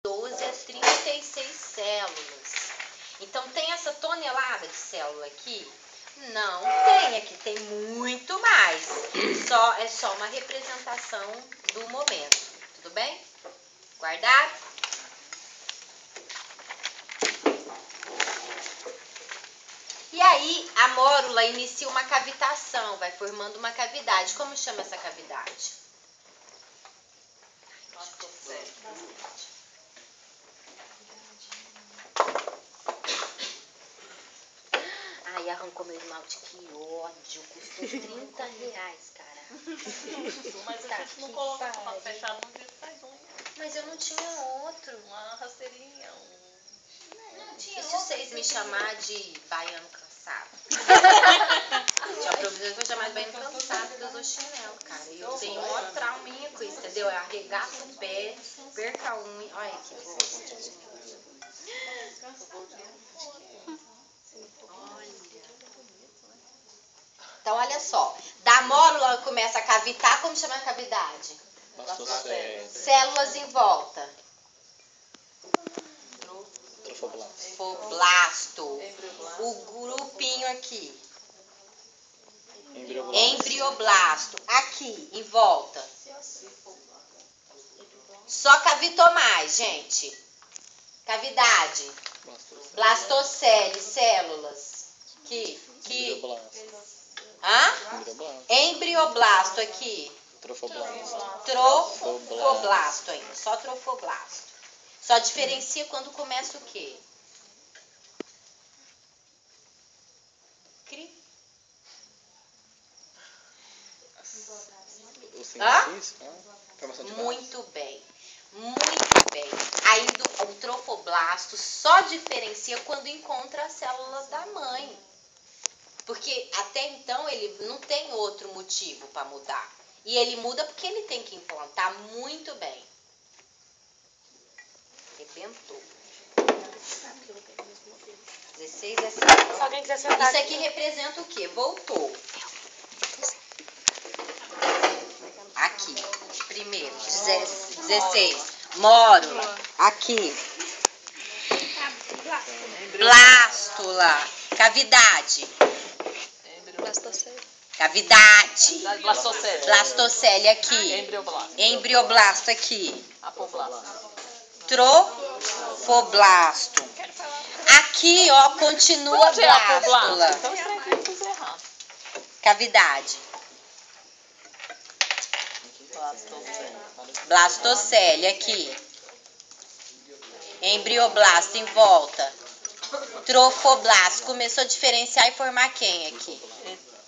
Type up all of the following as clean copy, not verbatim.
12 a 36 células. Então, tem essa tonelada de célula aqui? Não tem, aqui tem muito mais. É só uma representação do momento. Tudo bem? Guardado? E aí, a mórula inicia uma cavitação, vai formando uma cavidade. Como chama essa cavidade? Ai, arrancou meu esmalte, que ódio. Custou R$30, cara. Mas a gente não coloca pra fechar, não faz unha. Mas eu não tinha outro. Uma rasteirinha, Não tinha. E se vocês me chamar de baiano cansado? Tinha professor que foi chamar de baiano cansado porque eu uso chinelo, cara. E eu tenho maior trauminha com isso, entendeu? Eu arregaço o pé, perco a unha. Olha que bosta. Então, olha só. Da mórula começa a cavitar. Como chama a cavidade? Células em volta. Trofoblasto. O grupinho aqui. Embrioblasto. Aqui, em volta. Só cavitou mais, gente. Cavidade. Blastocele, células. Embrioblasto aqui. Trofoblasto ainda. Só trofoblasto. Só diferencia quando começa o quê? Muito bem. Muito bem. Aí o trofoblasto só diferencia quando encontra as células da mãe. Porque até então ele não tem outro motivo para mudar. E ele muda porque ele tem que implantar muito bem. Arrebentou. 16 é 7. Se alguém quiser sentar. Isso aqui representa o quê? Voltou. Aqui. Primeiro. 16. Mórula. Aqui. Blástula. Cavidade. Cavidade. Blastocele aqui. Embrioblasto aqui. Trofoblasto. Aqui, ó, continua blástula. Cavidade. Blastocele aqui. Embrioblasto em volta. Trofoblasto. Começou a diferenciar e formar quem aqui?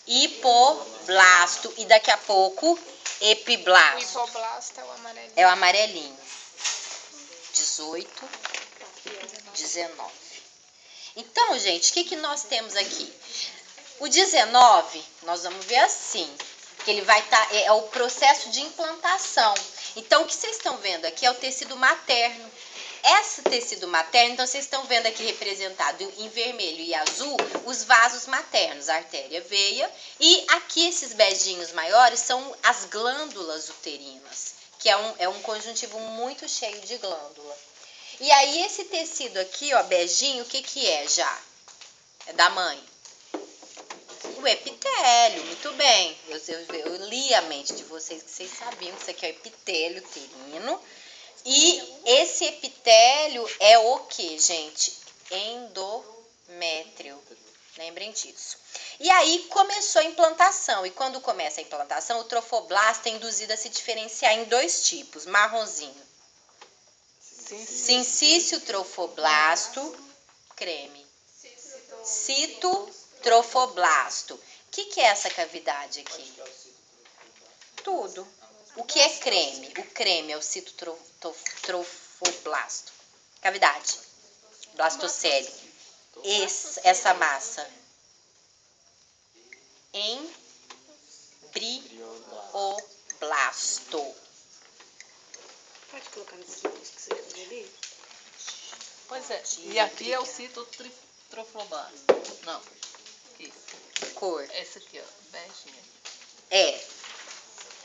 Hipoblasto. E daqui a pouco, epiblasto. O hipoblasto é o amarelinho. É o amarelinho. 18, 19. Então, gente, o que nós temos aqui? O 19, nós vamos ver assim, que ele vai estar, é o processo de implantação. Então, o que vocês estão vendo aqui é o tecido materno. Esse tecido materno, então vocês estão vendo aqui representado em vermelho e azul os vasos maternos, artéria, veia. E aqui esses beijinhos maiores são as glândulas uterinas, que é um conjuntivo muito cheio de glândula. E aí esse tecido aqui, ó, beijinho, o que é já? É da mãe. O epitélio, muito bem. Eu li a mente de vocês, que vocês sabiam que isso aqui é o epitélio uterino. E esse epitélio é o que, gente? Endométrio. Lembrem disso. E aí começou a implantação. E quando começa a implantação, o trofoblasto é induzido a se diferenciar em dois tipos. Marronzinho. Sincício trofoblasto, creme. Citotrofoblasto. O que é essa cavidade aqui? Tudo. O que é creme? O creme é o citotrofoblasto. Cavidade. Blastocele. Essa massa. Embrioblasto. Pode colocar nesses livros que você quer ali? Pois é. E aqui é o citotrofoblasto. Não. Isso. Cor. Esse aqui, ó. Beijinho. É.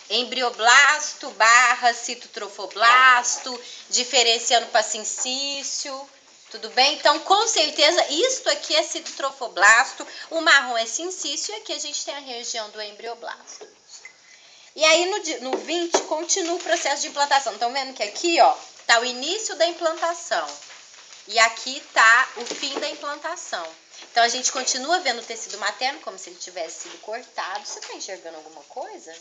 embrioblasto barra citotrofoblasto, diferenciando para sincício, tudo bem? Então, com certeza, isto aqui é citotrofoblasto, o marrom é sincício e aqui a gente tem a região do embrioblasto. E aí, no 20, continua o processo de implantação. Estão vendo que aqui, ó, tá o início da implantação e aqui tá o fim da implantação. Então, a gente continua vendo o tecido materno como se ele tivesse sido cortado. Você está enxergando alguma coisa?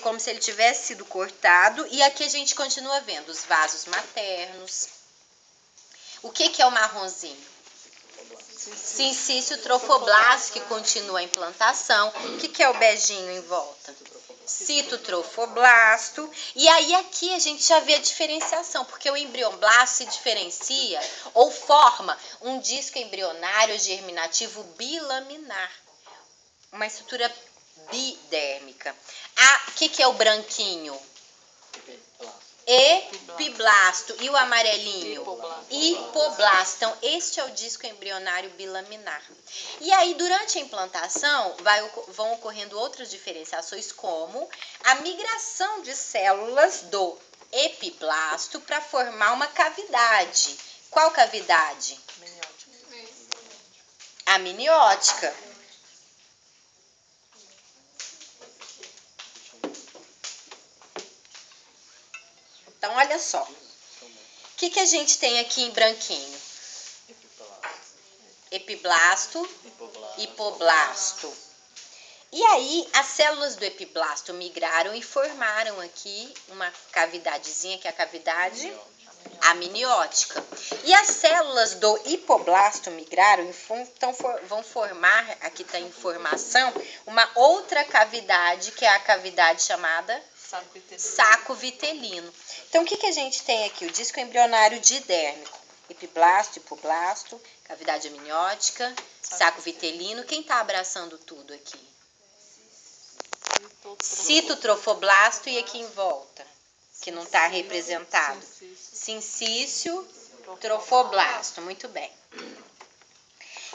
Como se ele tivesse sido cortado. E aqui a gente continua vendo os vasos maternos. O que é o marronzinho? Sincício trofoblasto, que continua a implantação. O que é o beijinho em volta? Citotrofoblasto. E aí aqui a gente já vê a diferenciação, porque o embrioblasto se diferencia ou forma um disco embrionário germinativo bilaminar. Uma estrutura bidérmica. O que é o branquinho? Epiblasto. E o amarelinho? Hipoblasto. Então, este é o disco embrionário bilaminar. E aí, durante a implantação, vão ocorrendo outras diferenciações, como a migração de células do epiblasto para formar uma cavidade. Qual cavidade? Amniótica. Então, olha só. O que a gente tem aqui em branquinho? Epiblasto, hipoblasto. E aí, as células do epiblasto migraram e formaram aqui uma cavidadezinha, que é a cavidade amniótica. E as células do hipoblasto migraram e então vão formar, aqui está a informação, uma outra cavidade, que é a cavidade chamada saco vitelino. Então, o que a gente tem aqui? O disco embrionário didérmico. Epiblasto, hipoblasto, cavidade amniótica, saco vitelino. Quem está abraçando tudo aqui? Citotrofoblasto e aqui em volta, que não está representado. Sincício trofoblasto. Muito bem.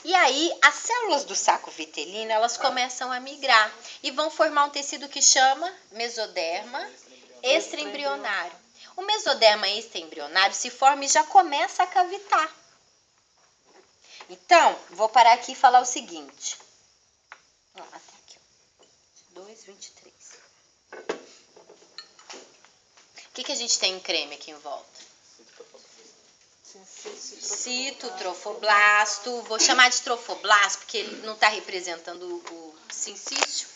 E aí, as células do saco vitelino, elas começam a migrar e vão formar um tecido que chama mesoderma extraembrionário. O mesoderma extraembrionário se forma e já começa a cavitar. Então, vou parar aqui e falar o seguinte. Até aqui, 2,23. O que a gente tem em creme aqui em volta? Citotrofoblasto. Vou chamar de trofoblasto porque ele não está representando o sincício.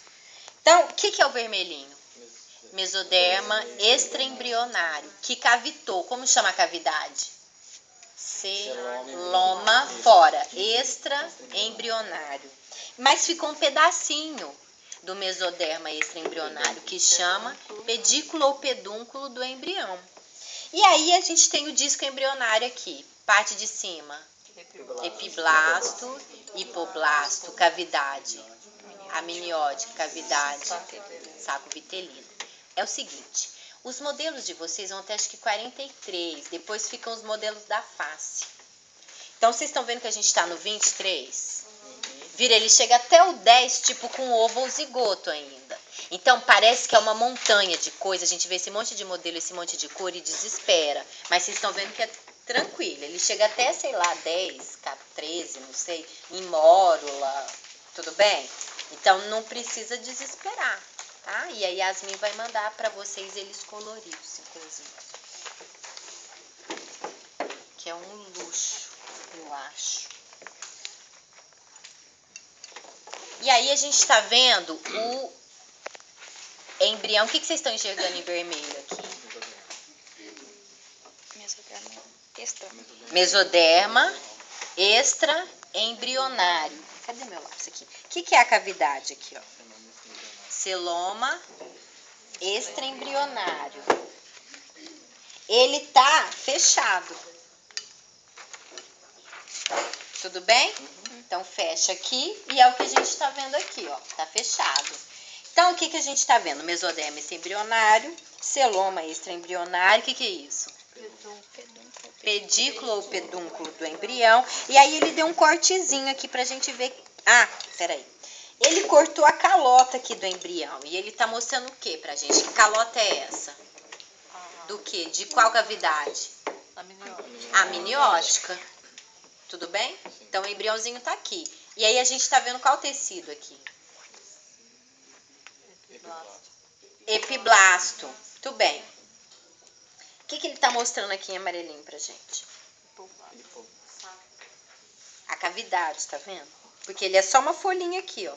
Então, o que é o vermelhinho? Mesoderma extraembrionário, que cavitou. Como chama a cavidade? Celoma fora, extraembrionário. Mas ficou um pedacinho do mesoderma extraembrionário, que chama pedículo ou pedúnculo do embrião. E aí a gente tem o disco embrionário aqui, parte de cima, epiblasto, hipoblasto, cavidade amniótica, cavidade, saco vitelino. É o seguinte, os modelos de vocês vão até acho que 43, depois ficam os modelos da face. Então, vocês estão vendo que a gente está no 23? Vira, ele chega até o 10, tipo com ovo ou zigoto ainda. Então, parece que é uma montanha de coisa. A gente vê esse monte de modelo, esse monte de cor e desespera. Mas vocês estão vendo que é tranquilo. Ele chega até, sei lá, 10, 13, não sei, em mórula. Tudo bem? Então, não precisa desesperar, tá? E a Yasmin vai mandar para vocês eles coloridos, inclusive. Que é um luxo, eu acho. E aí, a gente está vendo o embrião. O que vocês estão enxergando em vermelho aqui? Mesoderma extraembrionário. Cadê meu lápis aqui? O que é a cavidade aqui, ó? Celoma extraembrionário. Ele tá fechado. Tudo bem? Então, fecha aqui e é o que a gente está vendo aqui, ó. Tá fechado. Então, o que a gente está vendo? Mesoderma extraembrionário, celoma extraembrionário. O que é isso? Pedículo ou pedúnculo do embrião. E aí, ele deu um cortezinho aqui pra gente ver. Ah, peraí. Ele cortou a calota aqui do embrião. E ele tá mostrando o que pra gente? Que calota é essa? Do que? De qual cavidade? A amniótica. Tudo bem? Então o embriãozinho tá aqui. E aí a gente tá vendo qual tecido aqui? Epiblasto. Muito bem. O que ele tá mostrando aqui em amarelinho pra gente? A cavidade, tá vendo? Porque ele é só uma folhinha aqui, ó.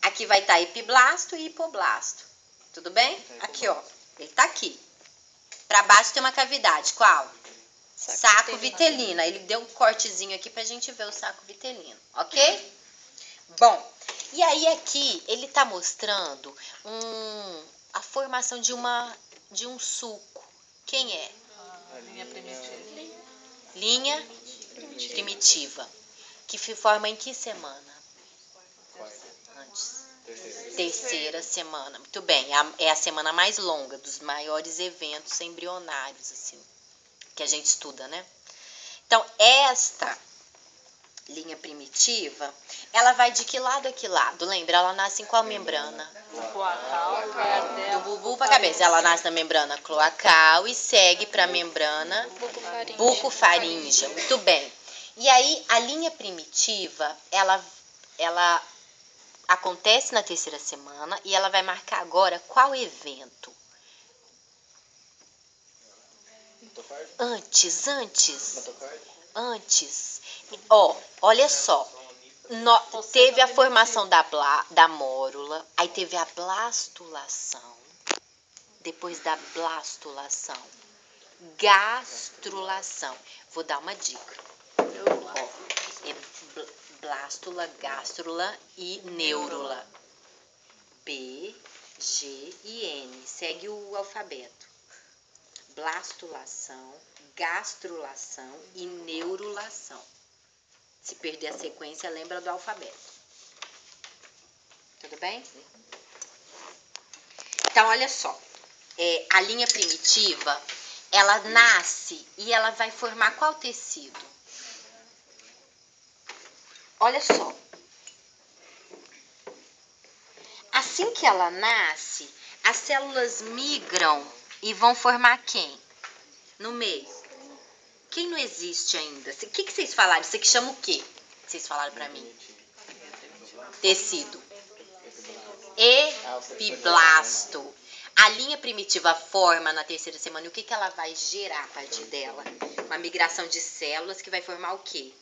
Aqui vai estar epiblasto e hipoblasto. Tudo bem? Aqui, ó. Ele tá aqui. Pra baixo tem uma cavidade. Qual? Saco vitelino. Ele deu um cortezinho aqui pra gente ver o saco vitelino. Ok? Bom, e aí aqui ele tá mostrando a formação de um suco. Quem é? A linha primitiva. Linha primitiva. Que se forma em que semana? Antes. Terceira semana. Muito bem. É a semana mais longa dos maiores eventos embrionários, assim, que a gente estuda, né? Então, esta linha primitiva, ela vai de que lado a que lado? Lembra? Ela nasce em qual membrana? Cloacal, vai até Do bubu para a cabeça. Ela nasce na membrana cloacal e segue para a membrana bucofaríngea. Muito bem. E aí, a linha primitiva, ela acontece na terceira semana e ela vai marcar agora qual evento? Antes. Ó, olha só. Teve a formação da mórula, aí teve a blastulação. Depois da blastulação, gastrulação. Vou dar uma dica. Ó, é blástula, gástrula e neurula. B, G e N. Segue o alfabeto. Blastulação, gastrulação e neurulação. Se perder a sequência, lembra do alfabeto. Tudo bem? Então, olha só. A linha primitiva, ela nasce e ela vai formar qual tecido? Olha só. Assim que ela nasce, as células migram e vão formar quem? No meio. Quem não existe ainda? O que vocês falaram? Isso aqui chama o quê? Vocês falaram pra mim? Tecido. Epiblasto. A linha primitiva forma na terceira semana. E o que ela vai gerar a partir dela? Uma migração de células que vai formar o quê?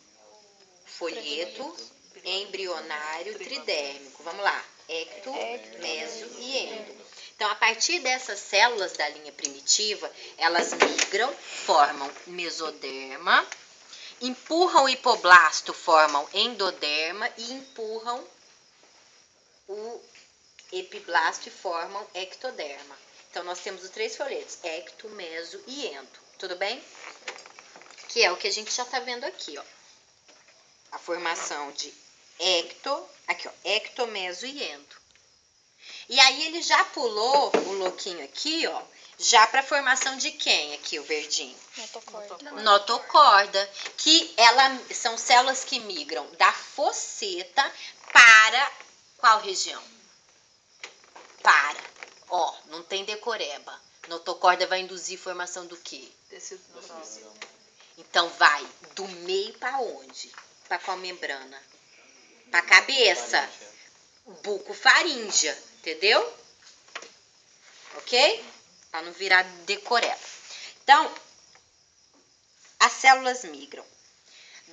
Folheto embrionário tridérmico. Vamos lá. Ecto, meso e endo. Então, a partir dessas células da linha primitiva, elas migram, formam mesoderma, empurram o hipoblasto, formam endoderma e empurram o epiblasto e formam ectoderma. Então, nós temos os três folhetos, ecto, meso e endo. Tudo bem? Que é o que a gente já está vendo aqui, ó. A formação de ecto, meso e endo. E aí ele já pulou o louquinho aqui, ó, já para a formação de quem aqui, o verdinho? Notocorda. Que são células que migram da fosseta para qual região? Ó, não tem decoreba. Notocorda vai induzir formação do quê? Tecido neural. Então vai do meio para onde? Para qual membrana? Para a cabeça. Bucofaríngea, entendeu? Ok? Para não virar decoreba. Então, as células migram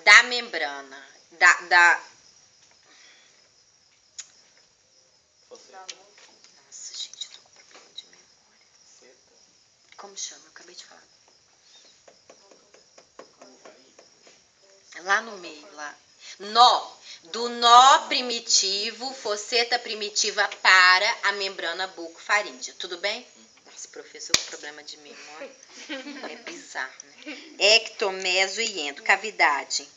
da membrana, Nossa, gente, eu tô com problema de memória. Como chama? Eu acabei de falar. Lá no meio, lá. Do nó primitivo, fosseta primitiva para a membrana bucofaríngea. Tudo bem? Nossa, professor com problema de memória. É bizarro, né? Ecto, meso e endo. Cavidade.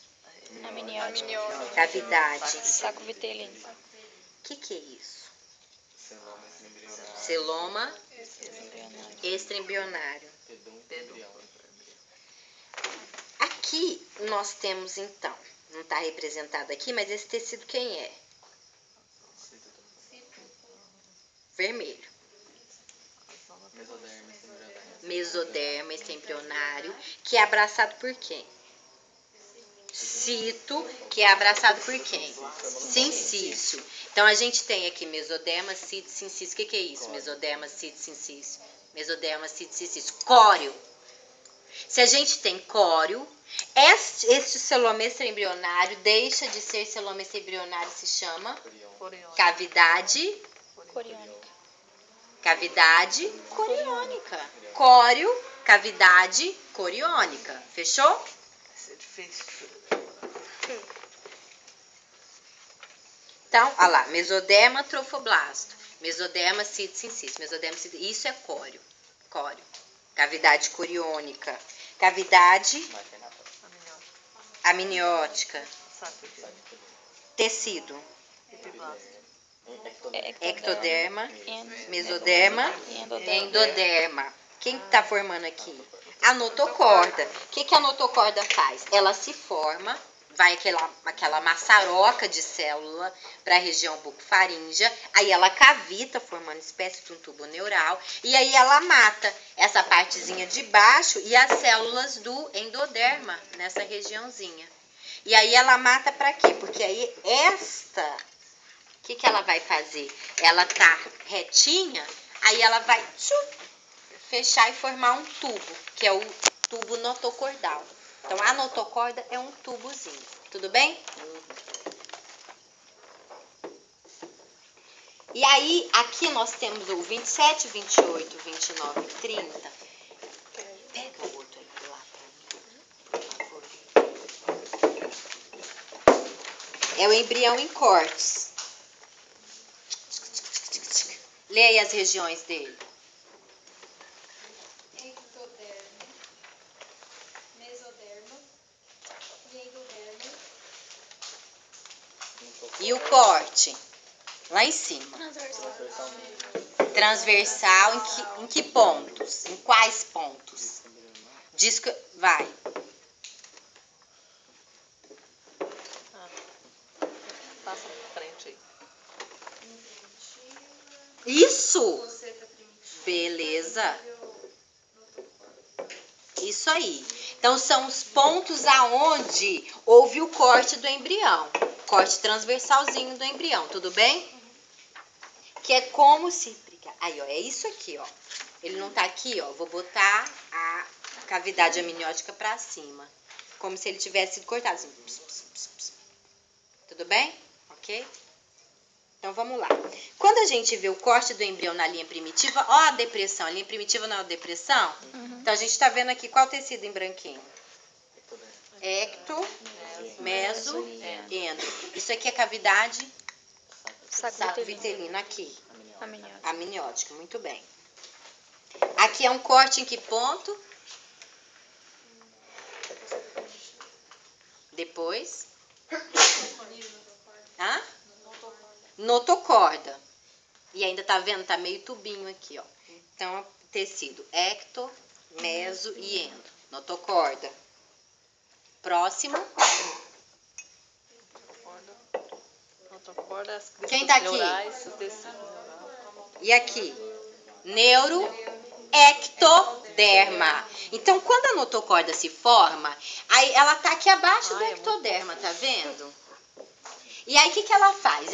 Amniótica. Cavidade. Saco vitelino. O que é isso? Celoma extraembrionário. Aqui nós temos então, não tá representado aqui, mas esse tecido quem é? Vermelho. Mesoderma embrionário, que é abraçado por quem? Cito, que é abraçado por quem? Sincício. Então, a gente tem aqui mesoderma, cito, sincício. O que é isso? Mesoderma, cito, sincício. Mesoderma, cito, sincício. Córeo. Se a gente tem córeo, este celomestre embrionário deixa de ser celomestre embrionário, se chama cavidade coriônica. Córeo, cavidade coriônica. Fechou? Isso é difícil. Então, olha lá, mesoderma, trofoblasto. Mesoderma, cito, sincício. Mesoderma, cito, isso é córeo. Córeo. Cavidade coriônica. Cavidade amniótica. Tecido. Ectoderma, mesoderma, endoderma. Quem está formando aqui? A notocorda. O que a notocorda faz? Ela se forma, vai aquela maçaroca de célula para a região bucofaríngea, aí ela cavita, formando espécie de um tubo neural, e aí ela mata essa partezinha de baixo e as células do endoderma, nessa regiãozinha. E aí ela mata para quê? Porque aí o que ela vai fazer? Ela tá retinha, aí ela vai fechar e formar um tubo, que é o tubo notocordal. Então, a notocorda é um tubozinho. Tudo bem? E aí, aqui nós temos o 27, 28, 29 e 30. Pega o outro aí lá pra mim, por favor. É o embrião em cortes. Leia as regiões dele. Ectoderma, mesoderma e endoderma. E o corte? Lá em cima. Transversal em que pontos? Em quais pontos? Disco, vai. Passa pra frente aí. Isso! Beleza. Isso aí. Então, são os pontos aonde houve o corte do embrião. Corte transversalzinho do embrião, tudo bem? Que é como se... Aí, ó, é isso aqui, ó. Ele não tá aqui, ó. Vou botar a cavidade amniótica pra cima. Como se ele tivesse sido cortado, assim. Tudo bem? Ok? Então, vamos lá. Quando a gente vê o corte do embrião na linha primitiva, ó a depressão. A linha primitiva não é a depressão? Então, a gente está vendo aqui qual tecido em branquinho? Ecto, meso, endo. Isso aqui é cavidade saco vitelino. Aqui, amniótica. Muito bem. Aqui é um corte em que ponto? Depois? Hã? Notocorda. E ainda tá vendo? Tá meio tubinho aqui, ó. Então, tecido ecto, meso e endo. Notocorda. Próximo. Notocorda, as cristas Quem tá aqui? neurais, o tecido neural. E aqui? Neuroectoderma. Então, quando a notocorda se forma, aí ela tá aqui abaixo do ectoderma, tá vendo? E aí, o que ela faz?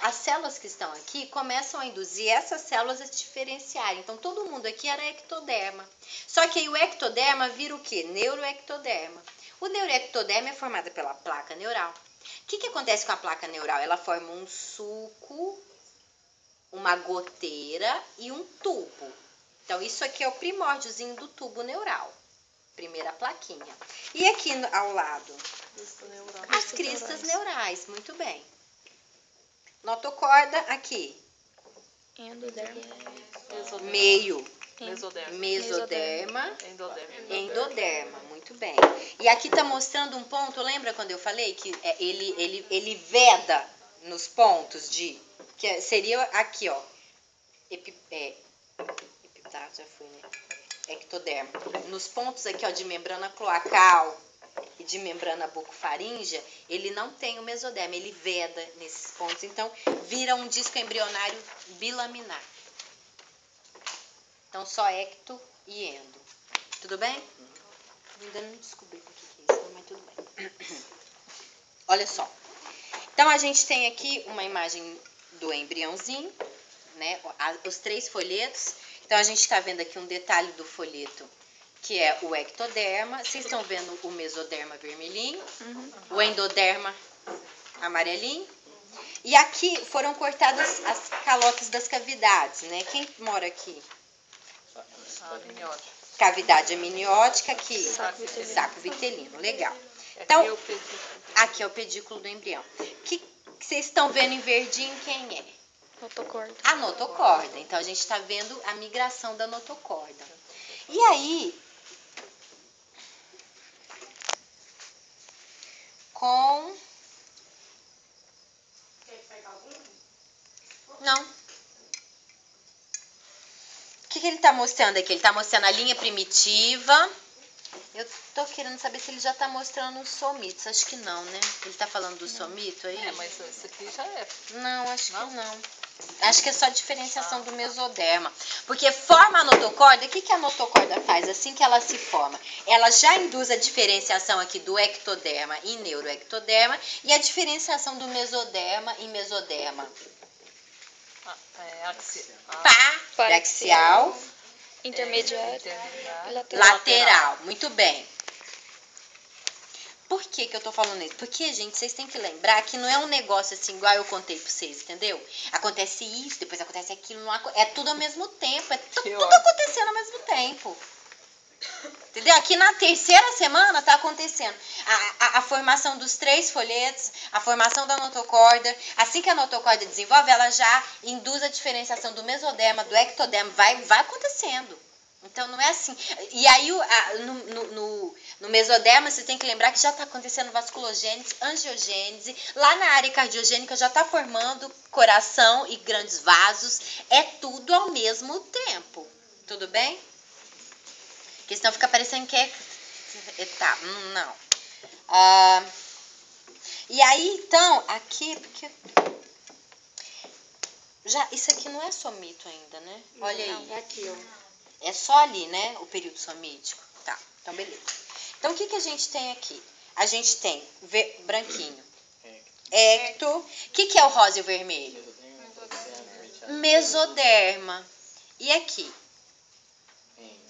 As células que estão aqui começam a induzir essas células a se diferenciarem. Então, todo mundo aqui era ectoderma. Só que aí o ectoderma vira o quê? Neuroectoderma. O neuroectoderma é formado pela placa neural. O que acontece com a placa neural? Ela forma um suco, uma goteira e um tubo. Então, isso aqui é o primórdiozinho do tubo neural. Primeira plaquinha. E aqui ao lado? As cristas neurais. Muito bem. Notocorda aqui. Endoderma. Meio. Mesoderma. Mesoderma. Endoderma. Muito bem. E aqui está mostrando um ponto. Lembra quando eu falei que ele veda nos pontos de... Que seria aqui, ó. Já fui, né? Ectoderma. Nos pontos aqui, ó, de membrana cloacal e e de membrana bucofaríngea, ele não tem o mesoderma, ele veda nesses pontos. Então, vira um disco embrionário bilaminar. Então, só ecto e endo. Tudo bem? Ainda não descobri o que é isso, mas tudo bem. Olha só. Então, a gente tem aqui uma imagem do embriãozinho, né? Os 3 folhetos. Então, a gente está vendo aqui um detalhe do folheto, que é o ectoderma. Vocês estão vendo o mesoderma vermelhinho, o endoderma amarelinho. E aqui foram cortadas as calotas das cavidades, né? Quem mora aqui? Amniótica. Cavidade amniótica, aqui, saco vitelino. Legal. Então, aqui é o pedículo do embrião. Que vocês estão vendo em verdinho quem é? Notocorda. A notocorda. Então, a gente está vendo a migração da notocorda. E aí, com... Não. O que ele está mostrando aqui? Ele está mostrando a linha primitiva. Eu tô querendo saber se ele já está mostrando os somitos. Acho que não, né? Ele está falando do somito aí? É, mas esse aqui já é. Não, acho que não. Acho que é só diferenciação do mesoderma. Porque forma a notocorda, o que a notocorda faz assim que ela se forma? Ela já induz a diferenciação aqui do ectoderma e neuroectoderma e a diferenciação do mesoderma e mesoderma. Paraxial, Intermediário. E lateral. Muito bem. Por que eu tô falando isso? Porque, gente, vocês têm que lembrar que não é um negócio assim, igual eu contei pra vocês, entendeu? Acontece isso, depois acontece aquilo, é tudo ao mesmo tempo, é tudo acontecendo ao mesmo tempo. Entendeu? Aqui na 3ª semana tá acontecendo a formação dos 3 folhetos, a formação da notocorda. Assim que a notocorda desenvolve, ela já induz a diferenciação do mesoderma, do ectoderma, vai acontecendo. Então, não é assim. E aí, no mesoderma, você tem que lembrar que já está acontecendo vasculogênese, angiogênese. Lá na área cardiogênica já está formando coração e grandes vasos. É tudo ao mesmo tempo. Tudo bem? Porque senão fica parecendo que é... Tá, não. E aí, então, aqui... Porque... isso aqui não é somito ainda, né? Olha aí. É aqui, ó. É só ali, né? O período somítico. Tá, então beleza. Então, o que a gente tem aqui? A gente tem branquinho. Ecto. O que é o rosa e o vermelho? Mesoderma. E aqui?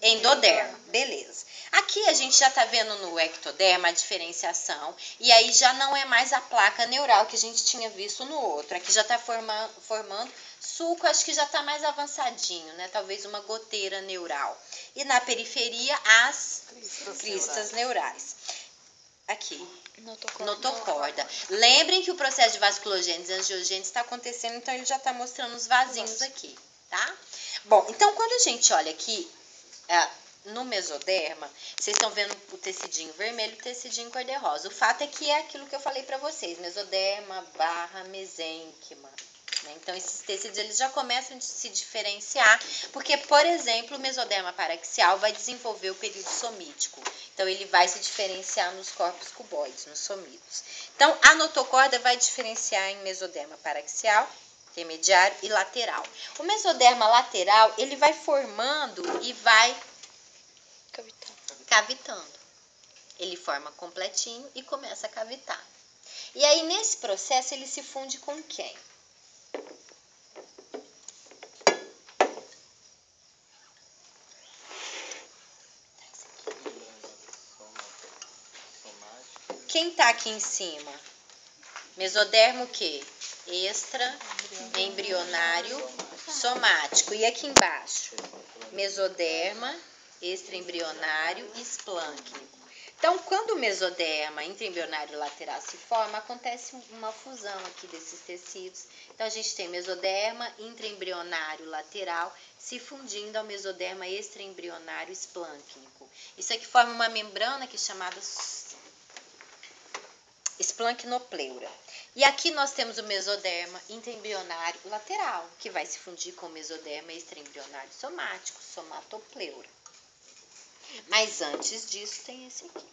Endoderma. Beleza. Aqui a gente já tá vendo no ectoderma a diferenciação. E aí já não é mais a placa neural que a gente tinha visto no outro. Aqui já tá formando suco, acho que já está mais avançadinho, né? Talvez uma goteira neural. E na periferia, as cristas neurais. Aqui, notocorda. Lembrem que o processo de vasculogênese e angiogênese está acontecendo, então ele já está mostrando os vasinhos aqui, tá? Bom, então quando a gente olha aqui no mesoderma, vocês estão vendo o tecidinho vermelho e o tecidinho cor-de-rosa. O fato é que é aquilo que eu falei para vocês, mesoderma / mesênquima. Então, esses tecidos eles já começam a se diferenciar, porque, por exemplo, o mesoderma paraxial vai desenvolver o período somítico. Então, ele vai se diferenciar nos corpos cuboides, nos somitos. Então, a notocorda vai diferenciar em mesoderma paraxial, intermediário e lateral. O mesoderma lateral, ele vai formando e vai cavitando. Ele forma completinho e começa a cavitar. E aí, nesse processo, ele se funde com quem? Quem tá aqui em cima? Mesodermo o quê? Extra, embrionário, somático. E aqui embaixo? Mesoderma, extraembrionário e esplâncnico. Então, quando o mesoderma intraembrionário lateral se forma, acontece uma fusão aqui desses tecidos. Então, a gente tem mesoderma intraembrionário lateral se fundindo ao mesoderma extraembrionário esplâncnico. Isso aqui forma uma membrana que é chamada esplancnopleura. E aqui nós temos o mesoderma intraembrionário lateral, que vai se fundir com o mesoderma extraembrionário somático, somatopleura. Mas antes disso tem esse aqui.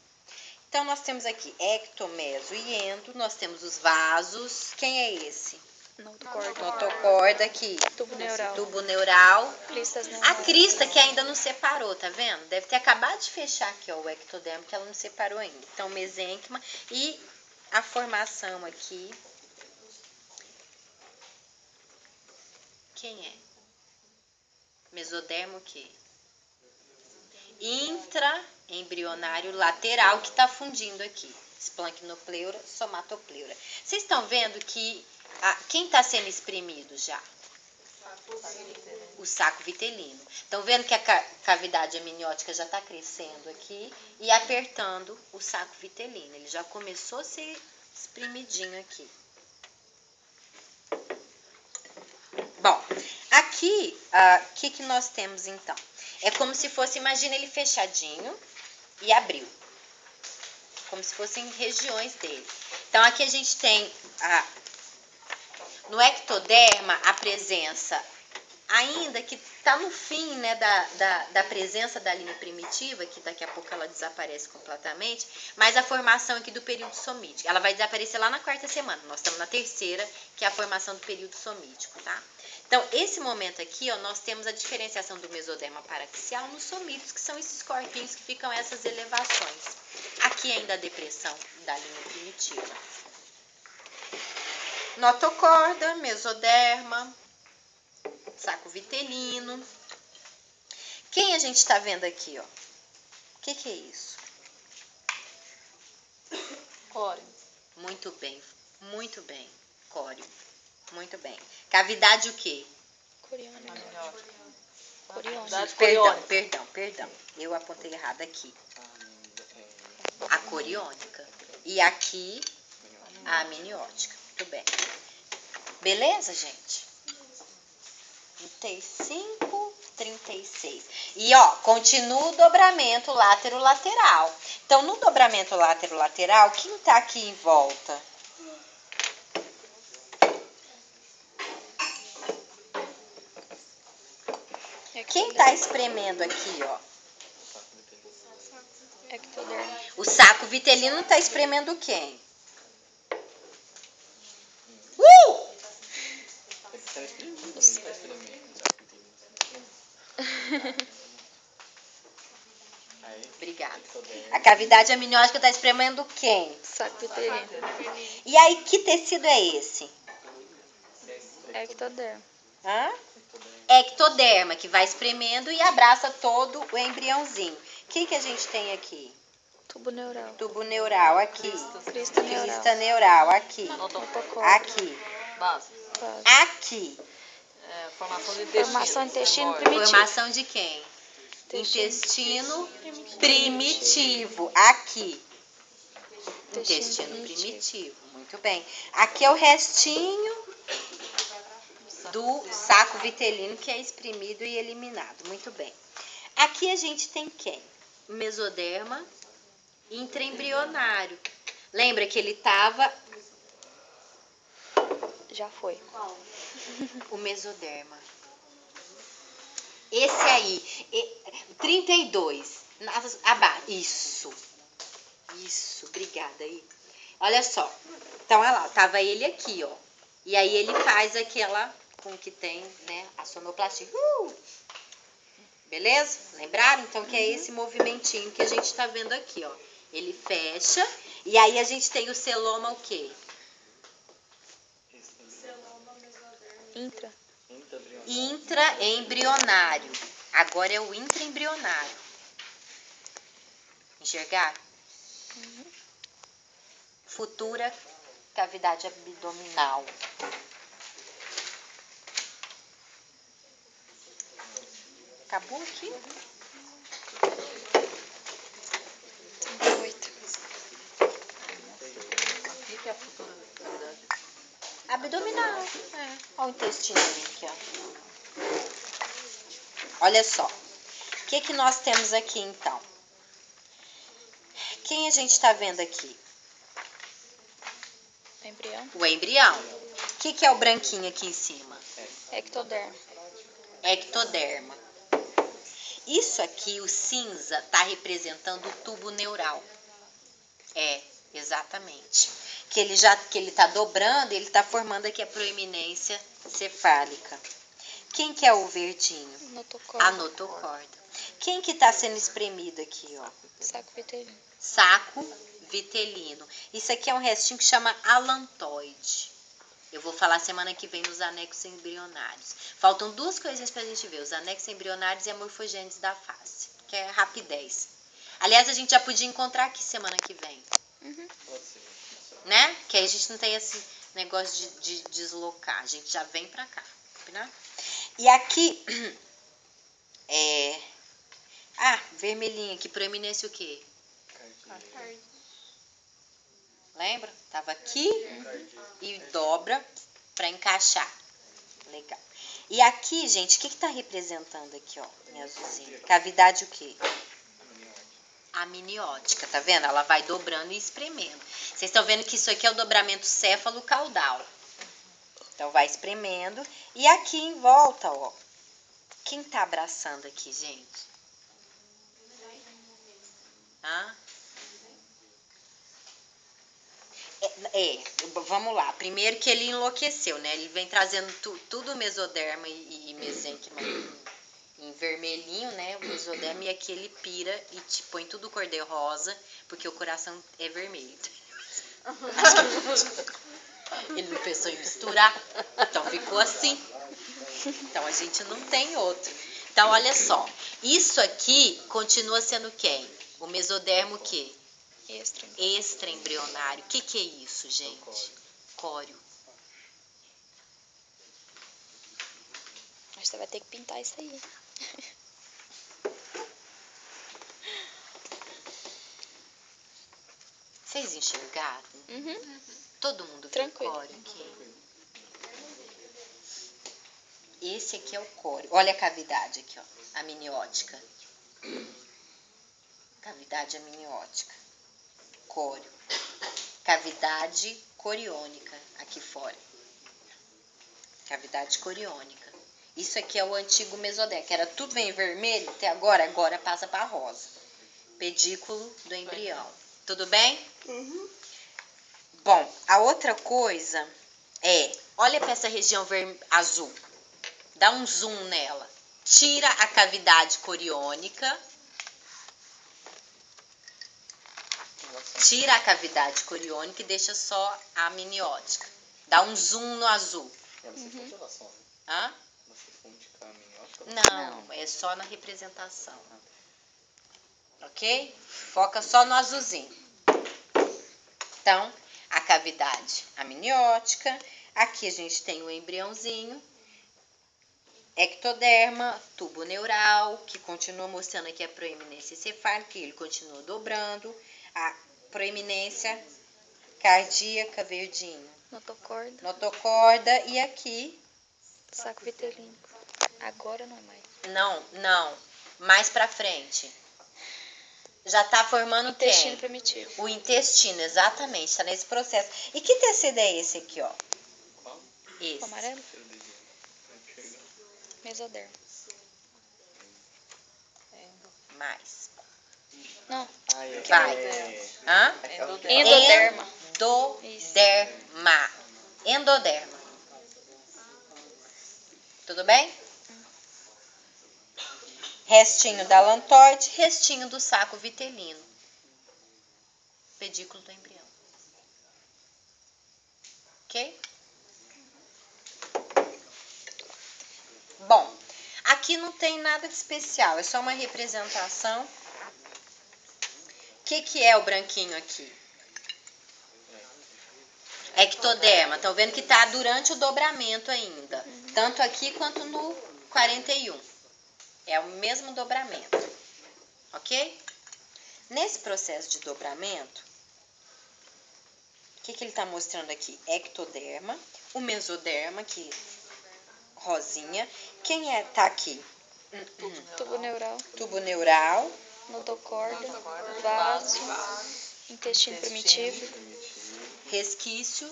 Então, nós temos aqui ecto, meso e endo. Nós temos os vasos. Quem é esse? Notocorda. Notocorda aqui. Tubo neural. Tubo neural. Cristas A neurais. crista que ainda não separou, tá vendo? Deve ter acabado de fechar aqui, ó, o ectodermo, que ela não separou ainda. Então, mesênquima e a formação aqui. Quem é? Mesodermo o quê? Intraembrionário lateral que tá fundindo aqui. Esplancnopleura, somatopleura. Vocês estão vendo que quem tá sendo exprimido já? O saco vitelino. Estão vendo que a cavidade amniótica já está crescendo aqui e apertando o saco vitelino. Ele já começou a ser espremidinho aqui. Bom, aqui, o que nós temos então? É como se fosse, imagina ele fechadinho e abriu. Como se fossem regiões dele. Então, aqui a gente tem, no ectoderma, a presença, ainda que está no fim, né, da presença da linha primitiva, que daqui a pouco ela desaparece completamente, mas a formação aqui do período somítico. Ela vai desaparecer lá na 4ª semana. Nós estamos na 3ª, que é a formação do período somítico, tá? Então, esse momento aqui, ó, nós temos a diferenciação do mesoderma paraxial nos somíticos, que são esses corpinhos que ficam essas elevações. Aqui ainda a depressão da linha primitiva. Notocorda, mesoderma, saco vitelino. Quem a gente está vendo aqui, ó? O que é isso? Córeo. Muito bem, córeo. Muito bem. Cavidade o quê? Coriônica. Amniótica. Coriônica. Cavidade Perdão. Eu apontei errado aqui. A coriônica. E aqui, a amniótica. Muito bem. Beleza, gente? 35, 36. E, ó, continua o dobramento látero-lateral. Então, no dobramento látero-lateral, quem tá aqui em volta? Quem tá espremendo aqui, ó? Ectoderma. O saco vitelino tá espremendo quem? Obrigada. A cavidade amniótica tá espremendo quem? Saco vitelino. E aí, que tecido é esse? Ectoderma. Hã? Ectoderma, que vai espremendo e abraça todo o embriãozinho. O que a gente tem aqui? Tubo neural. Tubo neural aqui. Crista neural. Crista neural aqui. Notocorda. Aqui. Base. Base. Aqui. Formação de intestino. Formação de intestino Memória. primitivo. Formação de quem? Intestino primitivo. Aqui. Intestino primitivo. Muito bem. Aqui é o restinho do saco vitelino que é exprimido e eliminado. Muito bem. Aqui a gente tem quem? Mesoderma intraembrionário. Lembra que ele estava... Já foi. O mesoderma. Esse aí. 32. Isso. Isso, obrigada aí. Olha só. Então, olha lá, tava ele aqui, ó. E aí ele faz aquela com que tem, né, a sonoplastia. Beleza? Lembraram? Então, que é esse movimentinho que a gente tá vendo aqui, ó. Ele fecha. E aí a gente tem o celoma o quê? Intraembrionário. Agora é o intraembrionário. Enxergar? Futura cavidade abdominal. Acabou aqui? 38. O que é a futura cavidade? Abdominal. É. Olha o intestininho aqui, ó. Olha só. O que nós temos aqui, então? Quem a gente está vendo aqui? Embrião. O embrião. O que é o branquinho aqui em cima? Ectoderma. Ectoderma. Isso aqui, o cinza, está representando o tubo neural. Exatamente. Que ele tá dobrando, ele tá formando aqui a proeminência cefálica. Quem que é o verdinho? Notocorda. A notocorda. Quem que tá sendo espremido aqui, ó? Saco vitelino. Saco vitelino. Isso aqui é um restinho que chama alantoide. Eu vou falar semana que vem nos anexos embrionários. Faltam duas coisinhas pra gente ver, os anexos embrionários e a morfogênese da face, que é rapidez. Aliás, a gente já podia encontrar aqui semana que vem. Né? Que aí a gente não tem esse negócio de deslocar, a gente já vem pra cá, né? E aqui, vermelhinho aqui, proeminência o quê? Lembra? Tava aqui e dobra pra encaixar. Legal. E aqui, gente, o que tá representando aqui, ó, em azulzinho? Cavidade o quê? Amniótica, tá vendo? Ela vai dobrando e espremendo. Vocês estão vendo que isso aqui é o dobramento céfalo-caudal. Então, vai espremendo. E aqui em volta, ó. Quem tá abraçando aqui, gente? Vamos lá. Primeiro que ele enlouqueceu, né? Ele vem trazendo tudo mesoderma e mesênquima em vermelhinho, né? O mesoderma, e aqui ele pira e te põe tudo cor-de-rosa, porque o coração é vermelho. Ele não pensou em misturar, então ficou assim. Então a gente não tem outro. Então olha só, isso aqui continua sendo quem? O mesodermo o quê? Extraembrionário. O que é isso, gente? Córeo. Acho que você vai ter que pintar isso aí. Vocês enxergaram? Uhum. Todo mundo viu Tranquilo. o córeo aqui? Esse aqui é o córeo. Olha a cavidade aqui, ó. Amniótica. Cavidade amniótica. Córeo. Cavidade coriônica aqui fora. Cavidade coriônica. Isso aqui é o antigo mesodermo, que era tudo em vermelho até agora passa para rosa. Pedículo do embrião. Tudo bem? Uhum. Bom, a outra coisa olha para essa região azul. Dá um zoom nela. Tira a cavidade coriônica. Tira a cavidade coriônica e deixa só a amniótica. Dá um zoom no azul. Hã? Não, é só na representação. Ok? Foca só no azulzinho. Então, a cavidade amniótica. Aqui a gente tem o embriãozinho. Ectoderma, tubo neural, que continua mostrando aqui a proeminência cefálica, ele continua dobrando. A proeminência cardíaca, verdinho. Notocorda. E aqui... Saco vitelino. Agora não é mais. Não. Mais pra frente. Já tá formando Intestino quem? primitivo. O intestino, exatamente. Tá nesse processo. E que tecido é esse aqui, ó? Esse. O amarelo? Mesodermo. Mais. Não. Vai. Hã? Endoderma. Endoderma. Tudo bem? Restinho da alantoide, restinho do saco vitelino. Pedículo do embrião. Ok? Bom, aqui não tem nada de especial, é só uma representação. O que é o branquinho aqui? Ectoderma. Estão vendo que está durante o dobramento ainda. Tanto aqui quanto no 41. É o mesmo dobramento. Ok? Nesse processo de dobramento, o que ele está mostrando aqui? Ectoderma, o mesoderma, que rosinha. Quem tá aqui? Tubo neural. Tubo neural. Notocorda. Vaso. Intestino primitivo. Resquício.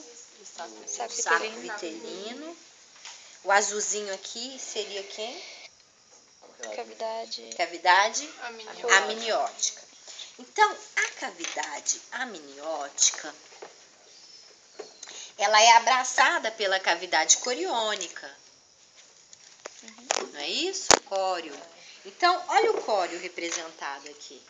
Saco Saco vitelino. vitelino. O azulzinho aqui seria quem? Cavidade. Cavidade amniótica. Então, a cavidade amniótica, ela é abraçada pela cavidade coriônica. Não é isso? Córeo. Então, olha o córeo representado aqui.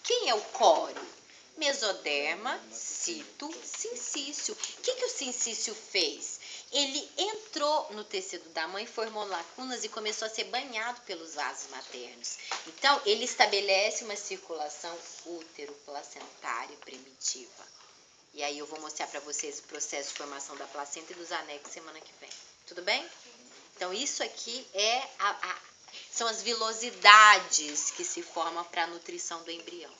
Quem é o córeo? Mesoderma, cito, sincício. O que o sincício fez? Ele entrou no tecido da mãe, formou lacunas e começou a ser banhado pelos vasos maternos. Então, ele estabelece uma circulação útero-placentária primitiva. E aí eu vou mostrar para vocês o processo de formação da placenta e dos anexos semana que vem. Tudo bem? Então, isso aqui são as vilosidades que se formam para a nutrição do embrião.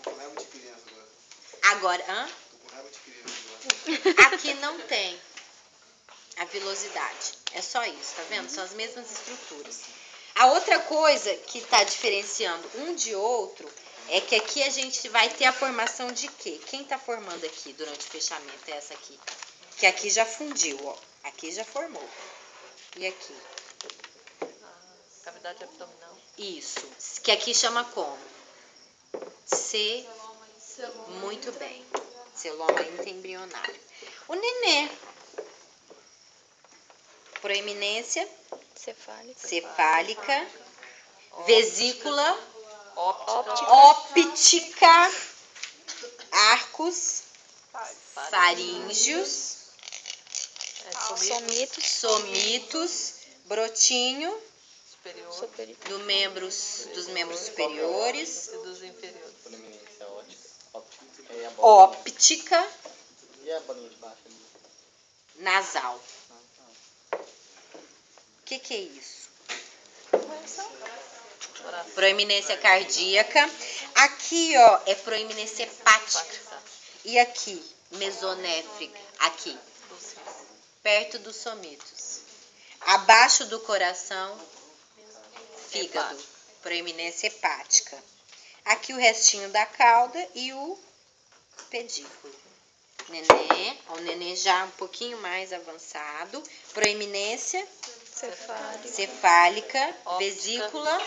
Tô com raiva de criança agora. Agora, Tô com raiva de criança agora. aqui não tem a vilosidade. É só isso, tá vendo? São as mesmas estruturas. A outra coisa que está diferenciando um de outro é que aqui a gente vai ter a formação de quê? Quem está formando aqui durante o fechamento é essa aqui. Que aqui já fundiu, ó. Aqui já formou. E aqui? Cavidade abdominal. Isso. Que aqui chama como? Muito bem. Celoma intraembrionário. O nenê. Proeminência cefálica. Vesícula óptica. Arcos faríngeos. Somitos. Brotinho Superior dos membros superiores. e dos inferiores. Proeminência óptica. Óptica E a bolinha de baixo ali? nasal. O que é isso? Proeminência cardíaca. Aqui, ó, é proeminência hepática. E aqui, mesonéfrica. Aqui, perto dos somitos. Abaixo do coração, fígado. Proeminência hepática. Aqui o restinho da cauda e o pedículo. Nenê, ó, o nenê já um pouquinho mais avançado. Proeminência cefálica, vesícula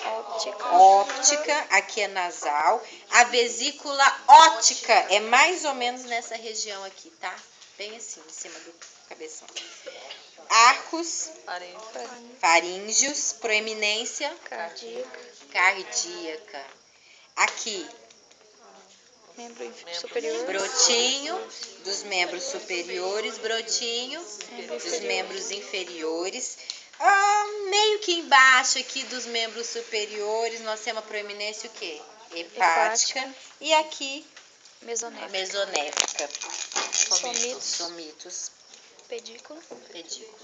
óptica, aqui é nasal. A vesícula óptica é mais ou menos nessa região aqui, tá? Bem assim, em cima do cabeção. Arcos faríngeos, proeminência cardíaca. Aqui, superior. brotinho dos membros superiores, brotinho dos membros inferiores. Meio que embaixo aqui dos membros superiores, nós temos a proeminência o quê? Hepática. E aqui, mesonéfrica. Somitos. Pedículo. Pedículo.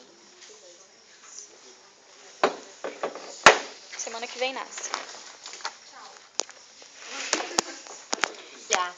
Semana que vem nasce. Já.